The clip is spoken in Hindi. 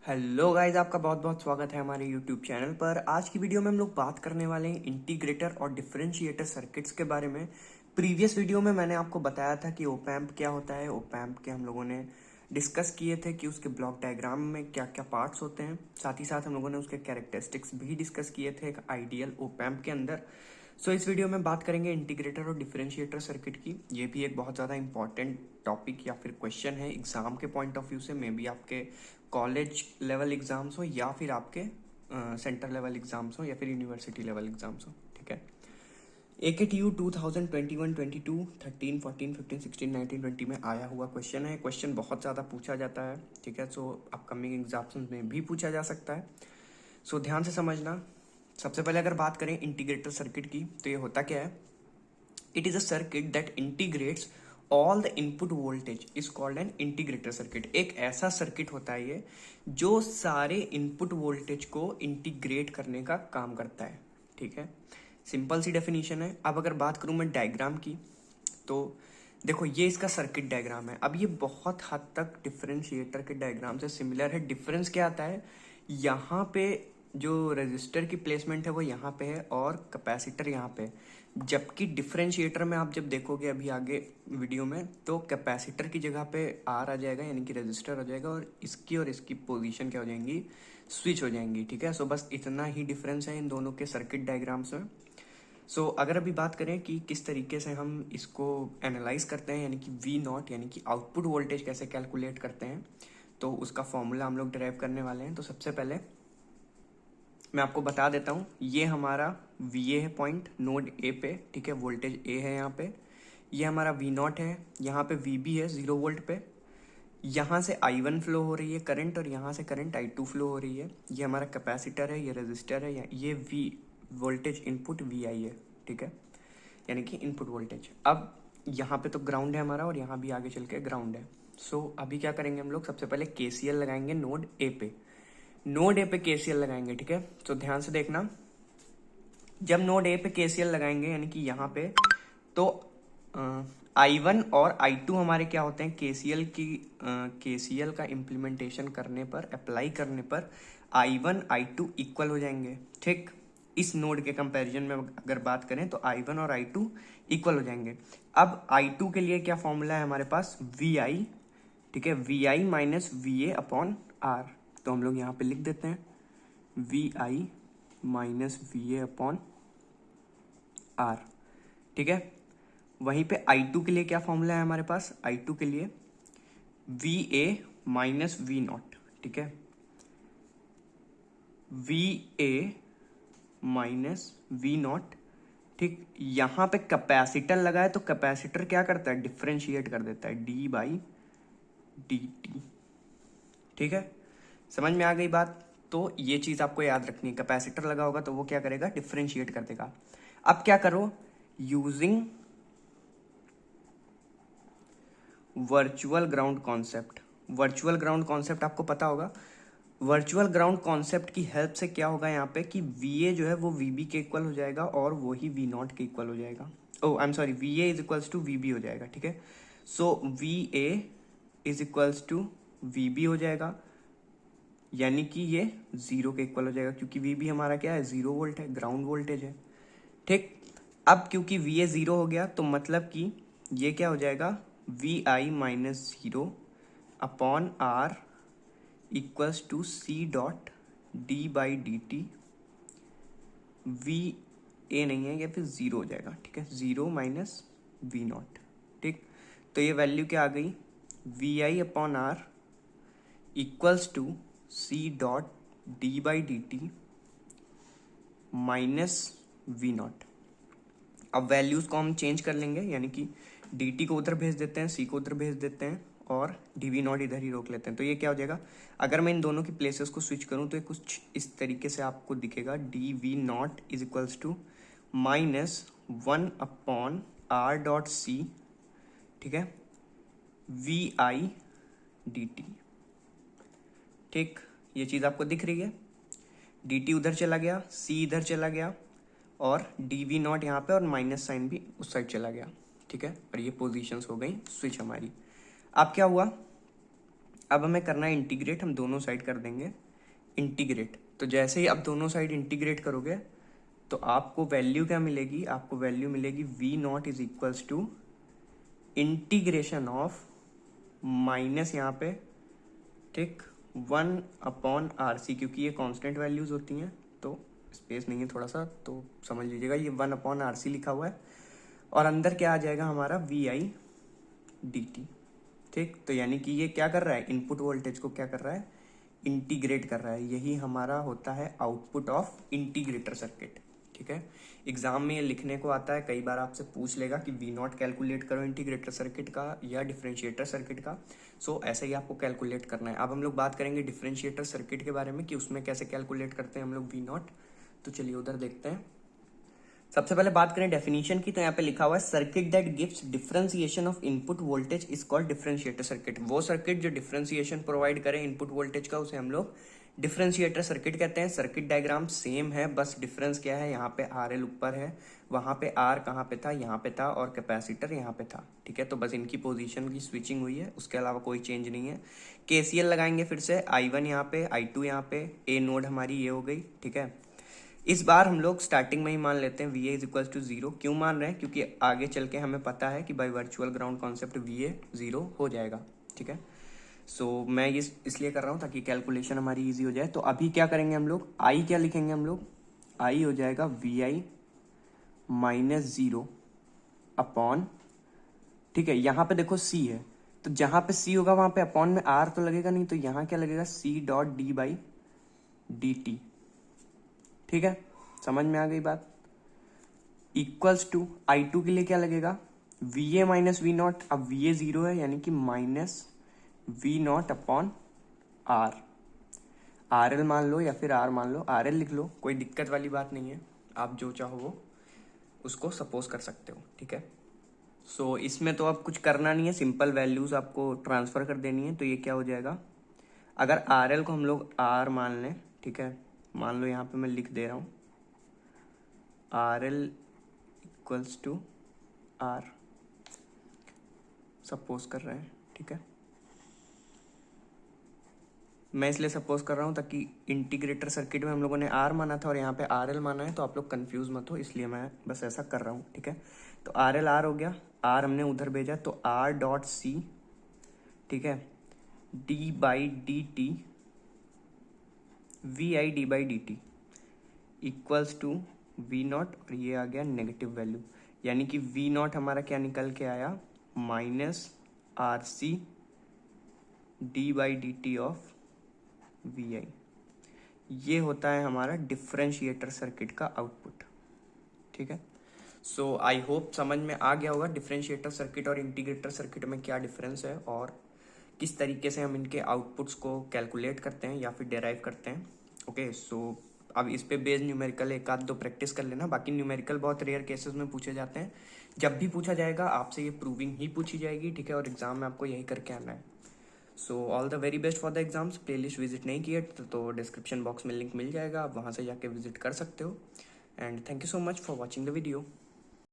हेलो गाइस, आपका बहुत बहुत स्वागत है हमारे यूट्यूब चैनल पर। आज की वीडियो में हम लोग बात करने वाले हैं इंटीग्रेटर और डिफरेंशिएटर सर्किट्स के बारे में। प्रीवियस वीडियो में मैंने आपको बताया था कि ओप एम्प क्या होता है। ओप एम्प के हम लोगों ने डिस्कस किए थे कि उसके ब्लॉक डायग्राम में क्या क्या पार्ट्स होते हैं। साथ ही साथ हम लोगों ने उसके कैरेक्टरिस्टिक्स भी डिस्कस किए थे एक आइडियल ओप एम्प के अंदर। सो इस वीडियो में बात करेंगे इंटीग्रेटर और डिफरेंशिएटर सर्किट की। ये भी एक बहुत ज़्यादा इंपॉर्टेंट टॉपिक या फिर क्वेश्चन है एग्जाम के पॉइंट ऑफ व्यू से। मे बी आपके कॉलेज लेवल एग्जाम्स हो या फिर आपके सेंटर लेवल एग्जाम्स हो या फिर यूनिवर्सिटी लेवल एग्जाम्स हो। ठीक है, AKTU 2021, 22, 13, 14, 15, 16, 19, 20 में आया हुआ क्वेश्चन है। क्वेश्चन बहुत ज़्यादा पूछा जाता है। ठीक है, सो अपकमिंग एग्जाम्स में भी पूछा जा सकता है। सो ध्यान से समझना। सबसे पहले अगर बात करें इंटीग्रेटर सर्किट की, तो ये होता क्या है। It is a circuit that integrates all the input voltage is called an integrator circuit. एक ऐसा सर्किट होता है ये जो सारे इनपुट वोल्टेज को इंटीग्रेट करने का काम करता है। ठीक है, सिंपल सी डेफिनेशन है। अब अगर बात करूं मैं डायग्राम की, तो देखो ये इसका सर्किट डायग्राम है। अब ये बहुत हद तक डिफरेंशिएटर के डायग्राम से सिमिलर है। डिफरेंस क्या आता है, यहाँ पे जो रेजिस्टर की प्लेसमेंट है वो यहाँ पे है और कैपेसिटर यहाँ पे है। जबकि डिफरेंशिएटर में आप जब देखोगे अभी आगे वीडियो में, तो कैपेसिटर की जगह पे आर आ जाएगा, यानी कि रेजिस्टर आ जाएगा, और इसकी पोजीशन क्या हो जाएंगी, स्विच हो जाएंगी। ठीक है, सो बस इतना ही डिफरेंस है इन दोनों के सर्किट डायग्राम्स में। सो अगर अभी बात करें कि किस तरीके से हम इसको एनालाइज करते हैं, यानी कि वी नॉट यानी कि आउटपुट वोल्टेज कैसे कैलकुलेट करते हैं, तो उसका फॉर्मूला हम लोग डिराइव करने वाले हैं। तो सबसे पहले मैं आपको बता देता हूँ, ये हमारा VA है पॉइंट नोड ए पे। ठीक है, वोल्टेज ए है यहाँ पे। ये हमारा V नॉट है, यहाँ पे VB है 0 वोल्ट पे। यहाँ से I1 फ्लो हो रही है करंट, और यहाँ से करंट I2 फ्लो हो रही है। ये हमारा कैपेसिटर है, ये रेजिस्टर है, ये V वोल्टेज इनपुट VI है। ठीक है, यानी कि इनपुट वोल्टेज। अब यहाँ पे तो ग्राउंड है हमारा, और यहाँ भी आगे चल के ग्राउंड है। सो अभी क्या करेंगे हम लोग, सबसे पहले KCL लगाएंगे नोड ए पे। नोड ए पे KCL लगाएंगे। ठीक है, तो ध्यान से देखना। जब नोड ए पे KCL लगाएंगे यानी कि यहाँ पे, तो I1 और I2 हमारे क्या होते हैं, KCL का इम्प्लीमेंटेशन करने पर, अप्लाई करने पर I1 I2 इक्वल हो जाएंगे। ठीक, इस नोड के कंपैरिजन में अगर बात करें तो I1 और I2 इक्वल हो जाएंगे। अब I2 के लिए क्या फॉर्मूला है हमारे पास, VI। ठीक है, VI minus VA upon R। तो हम लोग यहाँ पे लिख देते हैं VI minus VA upon R। ठीक है, वहीं पे I2 के लिए क्या फॉर्मूला है हमारे पास, I2 के लिए VA माइनस V नॉट। ठीक है, VA माइनस V नॉट। ठीक, यहां पे कैपेसिटर लगा है, तो कैपेसिटर क्या करता है, डिफरेंशिएट कर देता है d/dt। ठीक है, समझ में आ गई बात। तो ये चीज आपको याद रखनी है, कैपेसिटर लगा होगा तो वो क्या करेगा, डिफरेंशिएट कर देगा। अब क्या करो, using virtual ground concept. Virtual ground concept आपको पता होगा। वर्चुअल ग्राउंड कॉन्सेप्ट की हेल्प से क्या होगा यहाँ पे कि VA जो है वो VB के इक्वल हो जाएगा, और वही V नॉट के इक्वल हो जाएगा। Oh I am sorry, VA is equals to VB हो जाएगा। ठीक है, so VA is equals to VB हो जाएगा, यानी कि ये 0 के इक्वल हो जाएगा, क्योंकि VB हमारा क्या है, 0 वोल्ट है, ग्राउंड वोल्टेज है। ठीक, अब क्योंकि VA 0 हो गया, तो मतलब कि ये क्या हो जाएगा, VI minus 0 upon R equals to C.D/dt। VA नहीं है, या फिर 0 हो जाएगा। ठीक है, 0 माइनस V नॉट। ठीक, तो ये वैल्यू क्या आ गई, VI upon R equals to C.D/dt minus V naught. अब वैल्यूज को हम चेंज कर लेंगे, यानी कि dt को उधर भेज देते हैं, c को उधर भेज देते हैं, और dv नॉट इधर ही रोक लेते हैं। तो ये क्या हो जाएगा, अगर मैं इन दोनों की प्लेसेस को स्विच करूं तो ये कुछ इस तरीके से आपको दिखेगा, dv naught is equals to minus 1 upon R.C। ठीक है, VI dt। ठीक, ये चीज आपको दिख रही है, dt उधर चला गया, c इधर चला गया, और dv नॉट यहाँ पे, और माइनस साइन भी उस साइड चला गया। ठीक है, और ये पोजीशंस हो गई स्विच हमारी। अब क्या हुआ, अब हमें करना है इंटीग्रेट, हम दोनों साइड कर देंगे इंटीग्रेट। तो जैसे ही आप दोनों साइड इंटीग्रेट करोगे तो आपको वैल्यू क्या मिलेगी, आपको वैल्यू मिलेगी V naught is equals to integration of minus यहाँ पे, ठीक, 1/RC, क्योंकि ये कांस्टेंट वैल्यूज होती हैं तो स्पेस नहीं है थोड़ा सा, तो समझ लीजिएगा ये 1/RC लिखा हुआ है, और अंदर क्या आ जाएगा हमारा VI/dt। ठीक, तो यानी कि ये क्या कर रहा है, इनपुट वोल्टेज को क्या कर रहा है, इंटीग्रेट कर रहा है। यही हमारा होता है आउटपुट ऑफ इंटीग्रेटर सर्किट। ठीक है, एग्जाम में ये लिखने को आता है, कई बार आपसे पूछ लेगा कि वी नॉट कैलकुलेट करो इंटीग्रेटर सर्किट का या डिफरेंशिएटर सर्किट का। सो ऐसे ही आपको कैलकुलेट करना है। अब हम लोग बात करेंगे डिफरेंशिएटर सर्किट के बारे में कि उसमें कैसे कैलकुलेट करते हैं हम लोग वी नॉट। तो चलिए उधर देखते हैं। सबसे पहले बात करें डेफिनेशन की, तो यहाँ पे लिखा हुआ है circuit that gives differentiation of input voltage is called differentiator circuit. वो सर्किट जो डिफरेंशिएशन प्रोवाइड करे इनपुट वोल्टेज का उसे हम लोग डिफरेंशिएटर सर्किट कहते हैं। सर्किट डायग्राम सेम है, बस डिफरेंस क्या है, यहाँ पे RL ऊपर है, वहां पे R कहाँ पे था, यहाँ पे था, और कैपेसिटर यहाँ पे था। ठीक है, तो बस इनकी पोजीशन की स्विचिंग हुई है, उसके अलावा कोई चेंज नहीं है। KCL लगाएंगे फिर से, I1 यहाँ पे, I2 यहाँ पे, A नोड हमारी ये हो गई। ठीक है, इस बार हम लोग स्टार्टिंग में ही मान लेते हैं VA इज इक्वल टू 0। क्यों मान रहे हैं, क्योंकि आगे चल के हमें पता है कि by virtual ground concept VA 0 हो जाएगा। ठीक है, सो मैं ये इसलिए कर रहा हूँ ताकि कैलकुलेशन हमारी इजी हो जाए। तो अभी क्या करेंगे हम लोग, I क्या लिखेंगे हम लोग, I हो जाएगा VI-0 अपॉन, ठीक है, यहाँ पे देखो C है, तो जहां पे C होगा वहां पे अपॉन में R तो लगेगा नहीं, तो यहाँ क्या लगेगा C.D/dt। ठीक है, समझ में आ गई बात। इक्वल्स टू I2 के लिए क्या लगेगा, VA माइनस वी नॉट। अब VA 0 है यानी कि minus V naught upon R। RL मान लो या फिर R मान लो, RL लिख लो, कोई दिक्कत वाली बात नहीं है, आप जो चाहो वो उसको सपोज कर सकते हो। ठीक है, सो इसमें तो अब कुछ करना नहीं है, सिंपल वैल्यूज आपको ट्रांसफर कर देनी है। तो ये क्या हो जाएगा, अगर RL को हम लोग R मान लें, ठीक है, मान लो यहाँ पे मैं लिख दे रहा हूँ RL equals to R, suppose कर रहे हैं। ठीक है, मैं इसलिए सपोज कर रहा हूँ ताकि इंटीग्रेटर सर्किट में हम लोगों ने R माना था और यहाँ पे RL माना है, तो आप लोग कंफ्यूज मत हो, इसलिए मैं बस ऐसा कर रहा हूँ। ठीक है, तो RL R हो गया, R हमने उधर भेजा, तो R.C, ठीक है, D/dt VI/dt equals to we not, और ये आ गया नेगेटिव वैल्यू, यानी कि वी नॉट हमारा क्या निकल के आया, -RC D/dt ऑफ VI। ये होता है हमारा डिफरेंशिएटर सर्किट का आउटपुट। ठीक है, सो आई होप समझ में आ गया होगा डिफरेंशिएटर सर्किट और इंटीग्रेटर सर्किट में क्या डिफरेंस है और किस तरीके से हम इनके आउटपुट्स को कैलकुलेट करते हैं या फिर डेराइव करते हैं। ओके, सो अब इस पे बेस्ड न्यूमेरिकल एक आध दो प्रैक्टिस कर लेना, बाकी न्यूमेरिकल बहुत रेयर केसेस में पूछे जाते हैं। जब भी पूछा जाएगा आपसे ये प्रूविंग ही पूछी जाएगी। ठीक है, और एग्जाम में आपको यही करके आना है। So all the very best for the exams. Playlist visit नहीं किए तो डिस्क्रिप्शन बॉक्स में लिंक मिल जाएगा, आप वहाँ से जाके विजिट कर सकते हो। And thank you so much for watching the video.